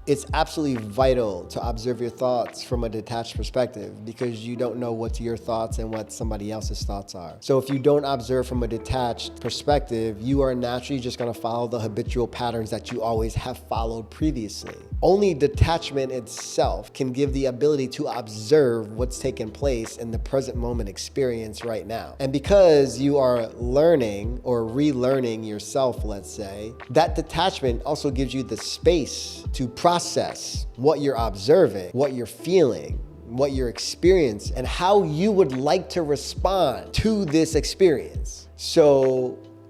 It's absolutely vital to observe your thoughts from a detached perspective because you don't know what's your thoughts and what somebody else's thoughts are. So if you don't observe from a detached perspective, you are naturally just going to follow the habitual patterns that you always have followed previously. Only detachment itself can give the ability to observe what's taking place in the present moment experience right now. And because you are learning or relearning yourself, let's say, that detachment also gives you the space to process what you're observing, what you're feeling, what you're experiencing, and how you would like to respond to this experience.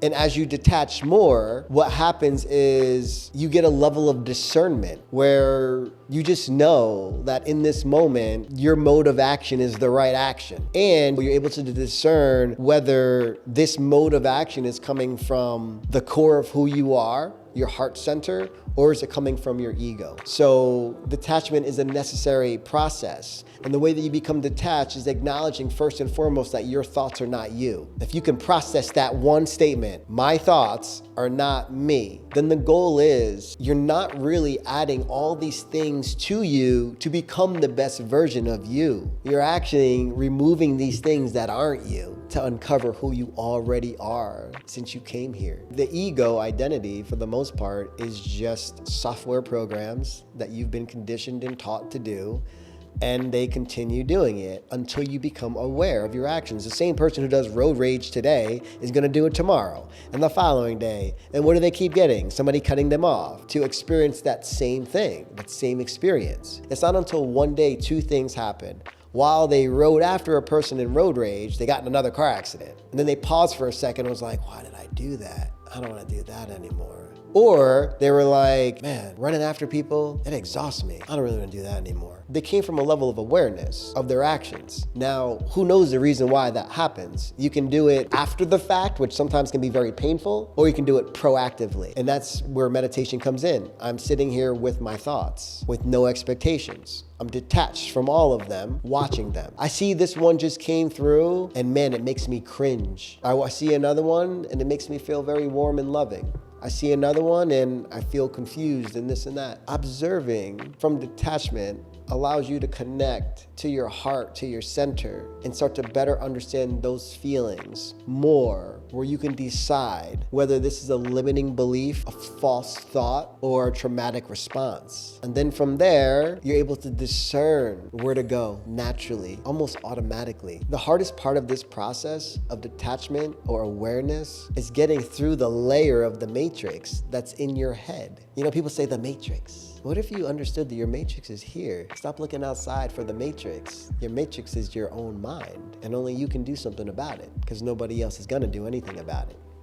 And as you detach more, what happens is you get a level of discernment where you just know that in this moment, your mode of action is the right action. And you're able to discern whether this mode of action is coming from the core of who you are, your heart center, or is it coming from your ego? So detachment is a necessary process. And the way that you become detached is acknowledging first and foremost that your thoughts are not you. If you can process that one statement, my thoughts are not me, then the goal is you're not really adding all these things to you to become the best version of you. You're actually removing these things that aren't you to uncover who you already are since you came here. The ego identity, for the most part, is just software programs that you've been conditioned and taught to do, and they continue doing it until you become aware of your actions. The same person who does road rage today is gonna do it tomorrow and the following day. And what do they keep getting? Somebody cutting them off to experience that same thing, that same experience. It's not until one day two things happen. While they rode after a person in road rage, they got in another car accident. And then they paused for a second and was like, why did I do that? I don't wanna do that anymore. Or they were like, man, running after people, it exhausts me. I don't really want to do that anymore. They came from a level of awareness of their actions. Now, who knows the reason why that happens? You can do it after the fact, which sometimes can be very painful, or you can do it proactively. And that's where meditation comes in. I'm sitting here with my thoughts, with no expectations. I'm detached from all of them, watching them. I see this one just came through, and man, it makes me cringe. I see another one, and it makes me feel very warm and loving. I see another one and I feel confused and this and that. Observing from detachment allows you to connect to your heart, to your center, and start to better understand those feelings more, where you can decide whether this is a limiting belief, a false thought, or a traumatic response. And then from there, you're able to discern where to go naturally, almost automatically. The hardest part of this process of detachment or awareness is getting through the layer of the matrix that's in your head. You know, people say the matrix. What if you understood that your matrix is here? Stop looking outside for the matrix. Your matrix is your own mind, and only you can do something about it because nobody else is gonna do anything about it.